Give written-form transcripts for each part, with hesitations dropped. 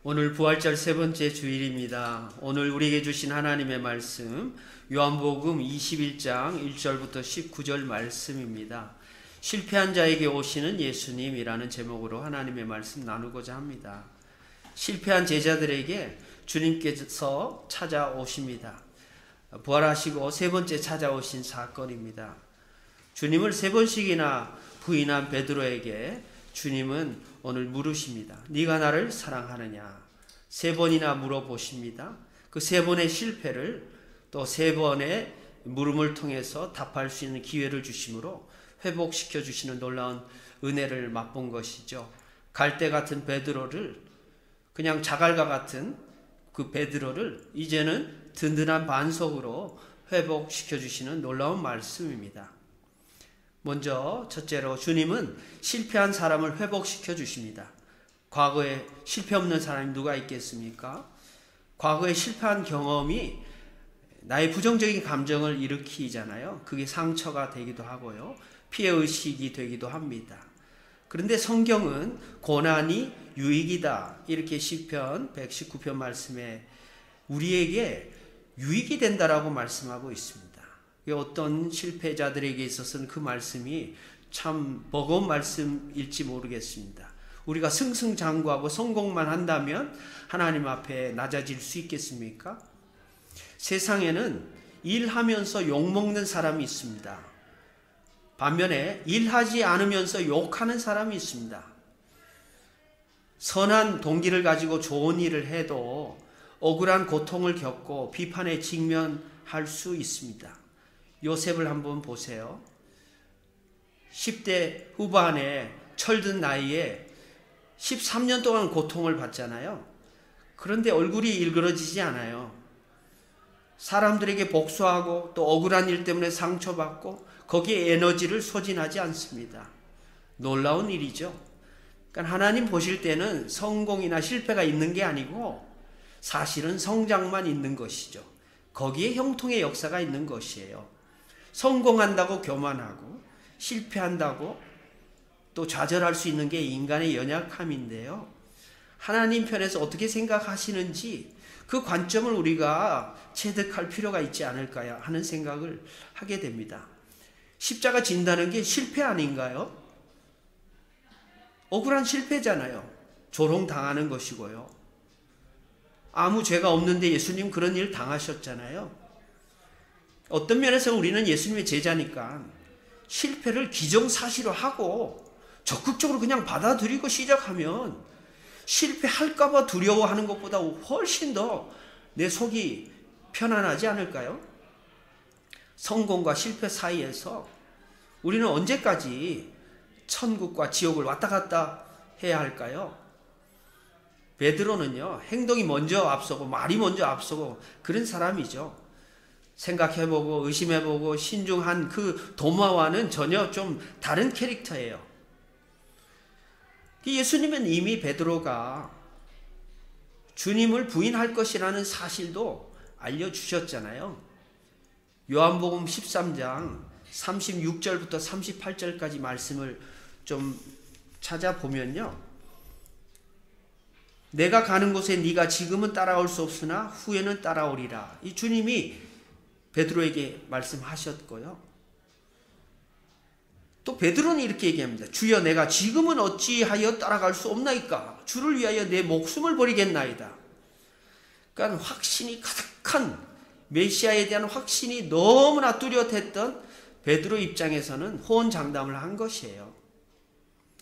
오늘 부활절 세 번째 주일입니다. 오늘 우리에게 주신 하나님의 말씀 요한복음 21장 1절부터 19절 말씀입니다. 실패한 자에게 오시는 예수님이라는 제목으로 하나님의 말씀 나누고자 합니다. 실패한 제자들에게 주님께서 찾아오십니다. 부활하시고 세 번째 찾아오신 사건입니다. 주님을 세 번씩이나 부인한 베드로에게 주님은 오늘 물으십니다. 네가 나를 사랑하느냐? 세 번이나 물어보십니다. 그 세 번의 실패를 또 세 번의 물음을 통해서 답할 수 있는 기회를 주심으로 회복시켜 주시는 놀라운 은혜를 맛본 것이죠. 갈대 같은 베드로를, 그냥 자갈과 같은 그 베드로를 이제는 든든한 반석으로 회복시켜 주시는 놀라운 말씀입니다. 먼저 첫째로 주님은 실패한 사람을 회복시켜 주십니다. 과거에 실패 없는 사람이 누가 있겠습니까? 과거에 실패한 경험이 나의 부정적인 감정을 일으키잖아요. 그게 상처가 되기도 하고요. 피해의식이 되기도 합니다. 그런데 성경은 고난이 유익이다. 이렇게 시편 119편 말씀에 우리에게 유익이 된다라고 말씀하고 있습니다. 어떤 실패자들에게 있어서는 그 말씀이 참 버거운 말씀일지 모르겠습니다. 우리가 승승장구하고 성공만 한다면 하나님 앞에 낮아질 수 있겠습니까? 세상에는 일하면서 욕먹는 사람이 있습니다. 반면에 일하지 않으면서 욕하는 사람이 있습니다. 선한 동기를 가지고 좋은 일을 해도 억울한 고통을 겪고 비판에 직면할 수 있습니다. 요셉을 한번 보세요. 10대 후반에 철든 나이에 13년 동안 고통을 받잖아요. 그런데 얼굴이 일그러지지 않아요. 사람들에게 복수하고 또 억울한 일 때문에 상처받고 거기에 에너지를 소진하지 않습니다. 놀라운 일이죠. 그러니까 하나님 보실 때는 성공이나 실패가 있는 게 아니고 사실은 성장만 있는 것이죠. 거기에 형통의 역사가 있는 것이에요. 성공한다고 교만하고 실패한다고 또 좌절할 수 있는 게 인간의 연약함인데요. 하나님 편에서 어떻게 생각하시는지 그 관점을 우리가 체득할 필요가 있지 않을까 하는 생각을 하게 됩니다. 십자가 진다는 게 실패 아닌가요? 억울한 실패잖아요. 조롱당하는 것이고요. 아무 죄가 없는데 예수님 그런 일 당하셨잖아요. 어떤 면에서 우리는 예수님의 제자니까 실패를 기정사실화하고 적극적으로 그냥 받아들이고 시작하면 실패할까봐 두려워하는 것보다 훨씬 더 내 속이 편안하지 않을까요? 성공과 실패 사이에서 우리는 언제까지 천국과 지옥을 왔다 갔다 해야 할까요? 베드로는요, 행동이 먼저 앞서고 말이 먼저 앞서고 그런 사람이죠. 생각해보고 의심해보고 신중한 그 도마와는 전혀 좀 다른 캐릭터예요. 예수님은 이미 베드로가 주님을 부인할 것이라는 사실도 알려주셨잖아요. 요한복음 13장 36절부터 38절까지 말씀을 좀 찾아보면요. 내가 가는 곳에 네가 지금은 따라올 수 없으나 후에는 따라오리라. 이 주님이 베드로에게 말씀하셨고요. 또 베드로는 이렇게 얘기합니다. 주여 내가 지금은 어찌하여 따라갈 수 없나이까? 주를 위하여 내 목숨을 버리겠나이다. 그러니까 확신이 가득한 메시아에 대한 확신이 너무나 뚜렷했던 베드로 입장에서는 호언장담을 한 것이에요.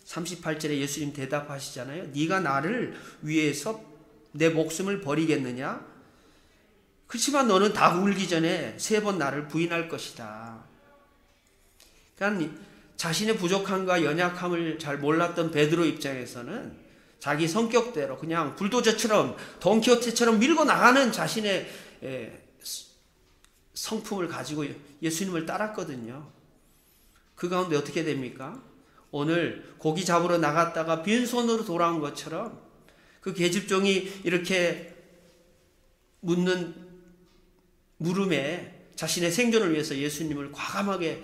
38절에 예수님 대답하시잖아요. 네가 나를 위해서 내 목숨을 버리겠느냐? 그렇지만 너는 다 울기 전에 세 번 나를 부인할 것이다. 그러니까 자신의 부족함과 연약함을 잘 몰랐던 베드로 입장에서는 자기 성격대로 그냥 불도저처럼 돈키호테처럼 밀고 나가는 자신의 성품을 가지고 예수님을 따랐거든요. 그 가운데 어떻게 됩니까? 오늘 고기 잡으러 나갔다가 빈손으로 돌아온 것처럼 그 계집종이 이렇게 묻는 물음에 자신의 생존을 위해서 예수님을 과감하게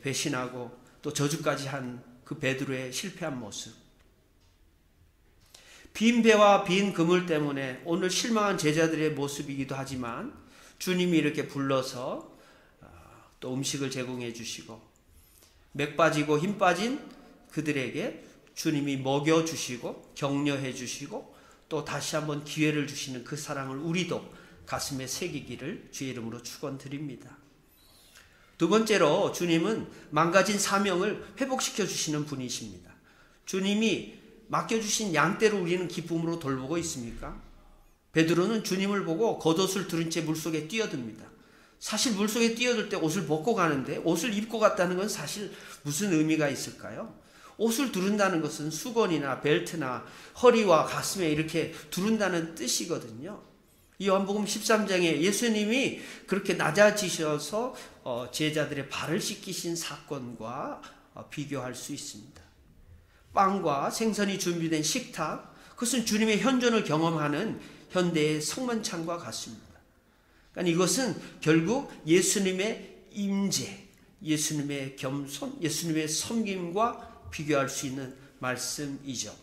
배신하고 또 저주까지 한 그 베드로의 실패한 모습. 빈 배와 빈 그물 때문에 오늘 실망한 제자들의 모습이기도 하지만 주님이 이렇게 불러서 또 음식을 제공해 주시고 맥 빠지고 힘 빠진 그들에게 주님이 먹여 주시고 격려해 주시고 또 다시 한번 기회를 주시는 그 사랑을 우리도 가슴에 새기기를 주의 이름으로 축원드립니다. 두 번째로 주님은 망가진 사명을 회복시켜 주시는 분이십니다. 주님이 맡겨주신 양떼를 우리는 기쁨으로 돌보고 있습니까? 베드로는 주님을 보고 겉옷을 두른 채 물속에 뛰어듭니다. 사실 물속에 뛰어들 때 옷을 벗고 가는데 옷을 입고 갔다는 건 사실 무슨 의미가 있을까요? 옷을 두른다는 것은 수건이나 벨트나 허리와 가슴에 이렇게 두른다는 뜻이거든요. 요한복음 13장에 예수님이 그렇게 낮아지셔서 제자들의 발을 씻기신 사건과 비교할 수 있습니다. 빵과 생선이 준비된 식탁, 그것은 주님의 현존을 경험하는 현대의 성만찬과 같습니다. 그러니까 이것은 결국 예수님의 임재, 예수님의 겸손, 예수님의 섬김과 비교할 수 있는 말씀이죠.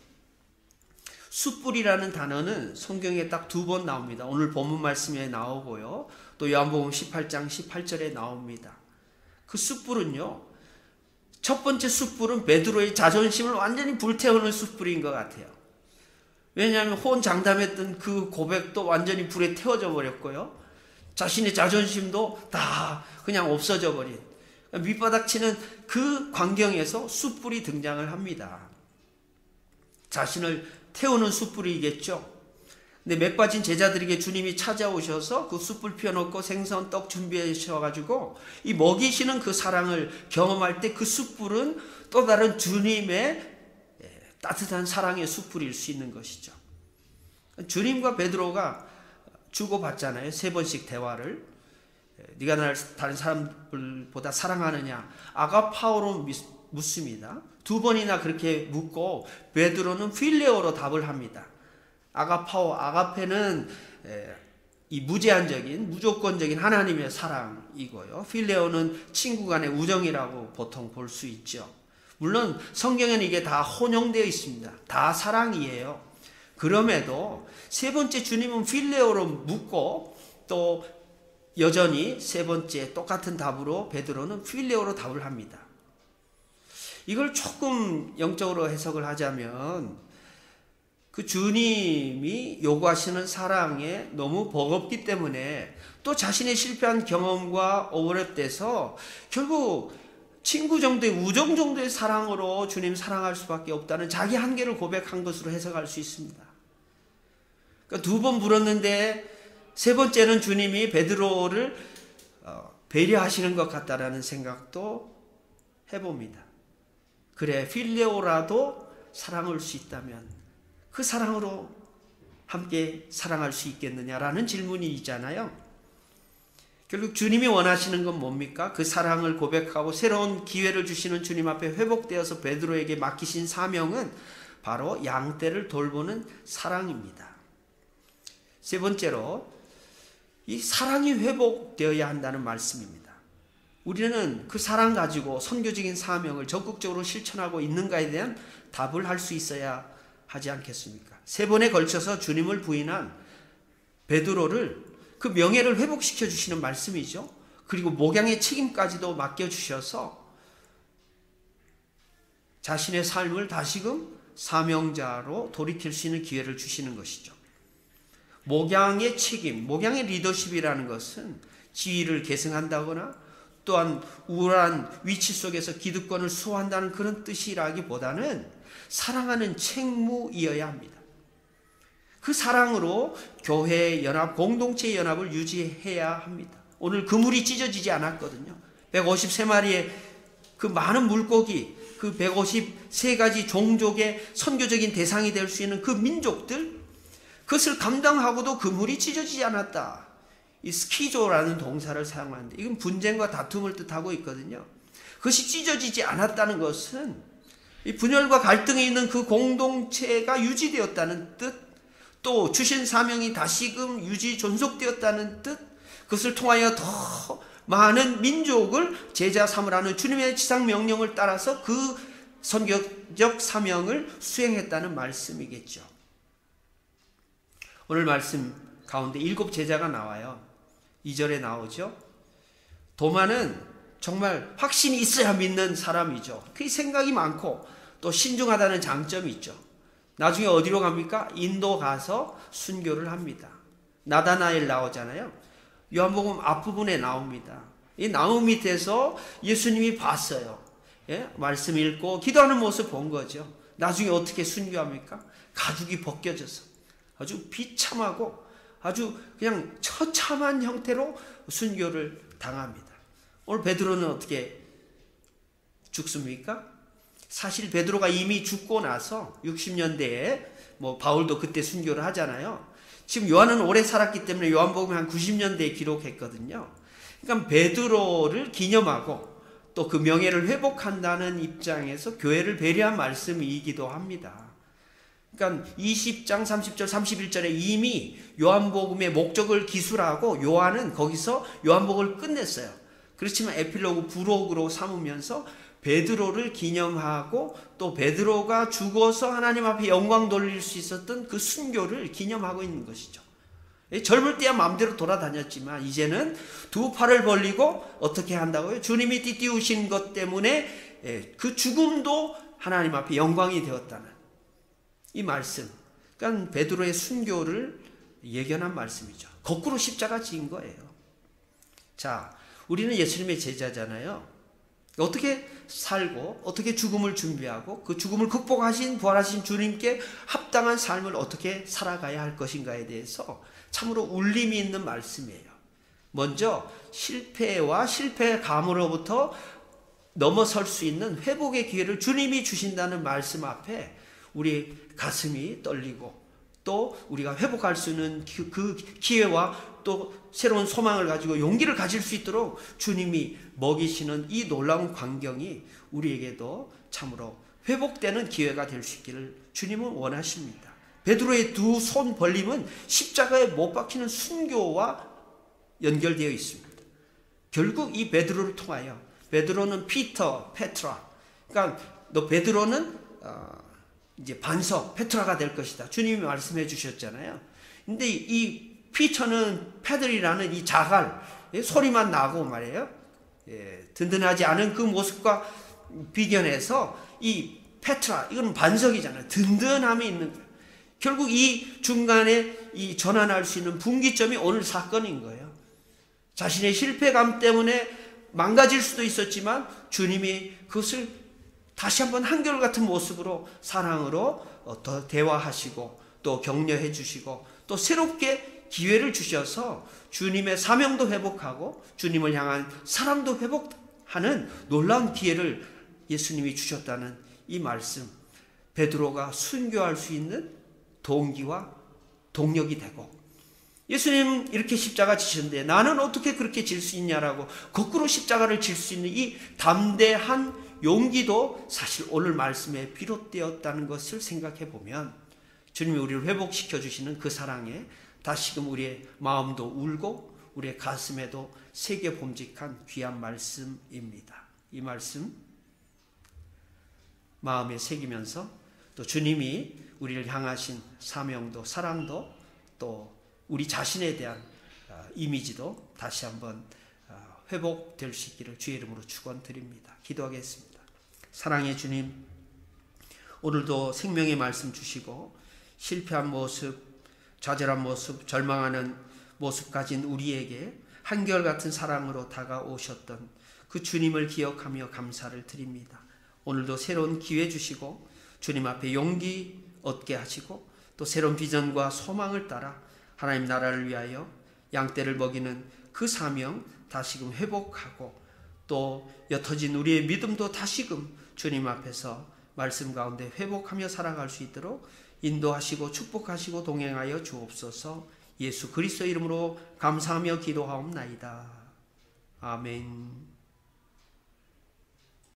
숯불이라는 단어는 성경에 딱 2번 나옵니다. 오늘 본문 말씀에 나오고요. 또 요한복음 18장 18절에 나옵니다. 그 숯불은요, 첫 번째 숯불은 베드로의 자존심을 완전히 불태우는 숯불인 것 같아요. 왜냐하면 호언장담했던 그 고백도 완전히 불에 태워져 버렸고요. 자신의 자존심도 다 그냥 없어져 버린, 밑바닥치는 그 광경에서 숯불이 등장을 합니다. 자신을 태우는 숯불이겠죠. 근데 맥 빠진 제자들에게 주님이 찾아오셔서 그 숯불 피워놓고 생선 떡 준비하셔가지고 이 먹이시는 그 사랑을 경험할 때 그 숯불은 또 다른 주님의 따뜻한 사랑의 숯불일 수 있는 것이죠. 주님과 베드로가 주고받잖아요. 3번씩 대화를. 네가 나를 다른 사람들보다 사랑하느냐? 아가파오로 묻습니다. 2번이나 그렇게 묻고 베드로는 필레오로 답을 합니다. 아가파오, 아가페는 이 무제한적인 무조건적인 하나님의 사랑이고요. 필레오는 친구 간의 우정이라고 보통 볼 수 있죠. 물론 성경에는 이게 다 혼용되어 있습니다. 다 사랑이에요. 그럼에도 3번째 주님은 필레오로 묻고 또 여전히 3번째 똑같은 답으로 베드로는 필레오로 답을 합니다. 이걸 조금 영적으로 해석을 하자면 그 주님이 요구하시는 사랑에 너무 버겁기 때문에 또 자신의 실패한 경험과 오버랩돼서 결국 친구 정도의 우정 정도의 사랑으로 주님 사랑할 수밖에 없다는 자기 한계를 고백한 것으로 해석할 수 있습니다. 그러니까 2번 물었는데 3번째는 주님이 베드로를 배려하시는 것 같다라는 생각도 해봅니다. 그래, 필레오라도 사랑할 수 있다면 그 사랑으로 함께 사랑할 수 있겠느냐라는 질문이 있잖아요. 결국 주님이 원하시는 건 뭡니까? 그 사랑을 고백하고 새로운 기회를 주시는 주님 앞에 회복되어서 베드로에게 맡기신 사명은 바로 양떼를 돌보는 사랑입니다. 3번째로 이 사랑이 회복되어야 한다는 말씀입니다. 우리는 그 사랑 가지고 선교적인 사명을 적극적으로 실천하고 있는가에 대한 답을 할 수 있어야 하지 않겠습니까? 3번에 걸쳐서 주님을 부인한 베드로를 그 명예를 회복시켜 주시는 말씀이죠. 그리고 목양의 책임까지도 맡겨주셔서 자신의 삶을 다시금 사명자로 돌이킬 수 있는 기회를 주시는 것이죠. 목양의 책임, 목양의 리더십이라는 것은 지위를 계승한다거나 또한 우월한 위치 속에서 기득권을 수호한다는 그런 뜻이라기보다는 사랑하는 책무이어야 합니다. 그 사랑으로 교회의 연합, 공동체의 연합을 유지해야 합니다. 오늘 그물이 찢어지지 않았거든요. 153마리의 그 많은 물고기, 그 153가지 종족의 선교적인 대상이 될 수 있는 그 민족들, 그것을 감당하고도 그물이 찢어지지 않았다. 이 스키조라는 동사를 사용하는데 이건 분쟁과 다툼을 뜻하고 있거든요. 그것이 찢어지지 않았다는 것은 이 분열과 갈등이 있는 그 공동체가 유지되었다는 뜻, 또 주신 사명이 다시금 유지 존속되었다는 뜻, 그것을 통하여 더 많은 민족을 제자 삼으라는 주님의 지상 명령을 따라서 그 선교적 사명을 수행했다는 말씀이겠죠. 오늘 말씀 가운데 7 제자가 나와요. 2절에 나오죠. 도마는 정말 확신이 있어야 믿는 사람이죠. 그 생각이 많고 또 신중하다는 장점이 있죠. 나중에 어디로 갑니까? 인도 가서 순교를 합니다. 나다나엘 나오잖아요. 요한복음 앞부분에 나옵니다. 이 나무 밑에서 예수님이 봤어요. 예? 말씀 읽고 기도하는 모습 본 거죠. 나중에 어떻게 순교합니까? 가죽이 벗겨져서 아주 비참하고 아주 그냥 처참한 형태로 순교를 당합니다. 오늘 베드로는 어떻게 죽습니까? 사실 베드로가 이미 죽고 나서 60년대에 바울도 그때 순교를 하잖아요. 지금 요한은 오래 살았기 때문에 요한복음 한 90년대에 기록했거든요. 그러니까 베드로를 기념하고 또 그 명예를 회복한다는 입장에서 교회를 배려한 말씀이기도 합니다. 그러니까 20장 30절 31절에 이미 요한복음의 목적을 기술하고 요한은 거기서 요한복음을 끝냈어요. 그렇지만 에필로그 부록으로 삼으면서 베드로를 기념하고 또 베드로가 죽어서 하나님 앞에 영광 돌릴 수 있었던 그 순교를 기념하고 있는 것이죠. 젊을 때야 마음대로 돌아다녔지만 이제는 두 팔을 벌리고 어떻게 한다고요? 주님이 띠띠우신 것 때문에 그 죽음도 하나님 앞에 영광이 되었다는 이 말씀. 그러니까 베드로의 순교를 예견한 말씀이죠. 거꾸로 십자가 지은 거예요. 자, 우리는 예수님의 제자잖아요. 어떻게 살고 어떻게 죽음을 준비하고 그 죽음을 극복하신 부활하신 주님께 합당한 삶을 어떻게 살아가야 할 것인가에 대해서 참으로 울림이 있는 말씀이에요. 먼저 실패와 실패감으로부터 넘어설 수 있는 회복의 기회를 주님이 주신다는 말씀 앞에 우리 가슴이 떨리고 또 우리가 회복할 수 있는 그 기회와 또 새로운 소망을 가지고 용기를 가질 수 있도록 주님이 먹이시는 이 놀라운 광경이 우리에게도 참으로 회복되는 기회가 될 수 있기를 주님은 원하십니다. 베드로의 두 손 벌림은 십자가에 못 박히는 순교와 연결되어 있습니다. 결국 이 베드로를 통하여 베드로는 피터, 페트라. 그러니까 너 베드로는 이제 반석, 페트라가 될 것이다. 주님이 말씀해 주셨잖아요. 근데 이 피터는 페들이라는 이 자갈, 소리만 나고 말이에요. 든든하지 않은 그 모습과 비견해서 이 페트라, 이건 반석이잖아요. 든든함이 있는 거예요. 결국 이 중간에 이 전환할 수 있는 분기점이 오늘 사건인 거예요. 자신의 실패감 때문에 망가질 수도 있었지만 주님이 그것을 다시 한번 한결같은 모습으로 사랑으로 더 대화하시고 또 격려해 주시고 또 새롭게 기회를 주셔서 주님의 사명도 회복하고 주님을 향한 사랑도 회복하는 놀라운 기회를 예수님이 주셨다는 이 말씀, 베드로가 순교할 수 있는 동기와 동력이 되고, 예수님 이렇게 십자가 지셨는데 나는 어떻게 그렇게 질 수 있냐라고 거꾸로 십자가를 질 수 있는 이 담대한 용기도 사실 오늘 말씀에 비롯되었다는 것을 생각해 보면 주님이 우리를 회복시켜 주시는 그 사랑에 다시금 우리의 마음도 울고 우리의 가슴에도 새겨 봄직한 귀한 말씀입니다. 이 말씀 마음에 새기면서 또 주님이 우리를 향하신 사명도 사랑도 또 우리 자신에 대한 이미지도 다시 한번 회복될 수 있기를 주의 이름으로 축원드립니다. 기도하겠습니다. 사랑의 주님, 오늘도 생명의 말씀 주시고 실패한 모습, 좌절한 모습, 절망하는 모습 가진 우리에게 한결같은 사랑으로 다가오셨던 그 주님을 기억하며 감사를 드립니다. 오늘도 새로운 기회 주시고 주님 앞에 용기 얻게 하시고 또 새로운 비전과 소망을 따라 하나님 나라를 위하여 양떼를 먹이는 그 사명 다시금 회복하고 또 옅어진 우리의 믿음도 다시금 주님 앞에서 말씀 가운데 회복하며 살아갈 수 있도록 인도하시고 축복하시고 동행하여 주옵소서. 예수 그리스도 이름으로 감사하며 기도하옵나이다. 아멘.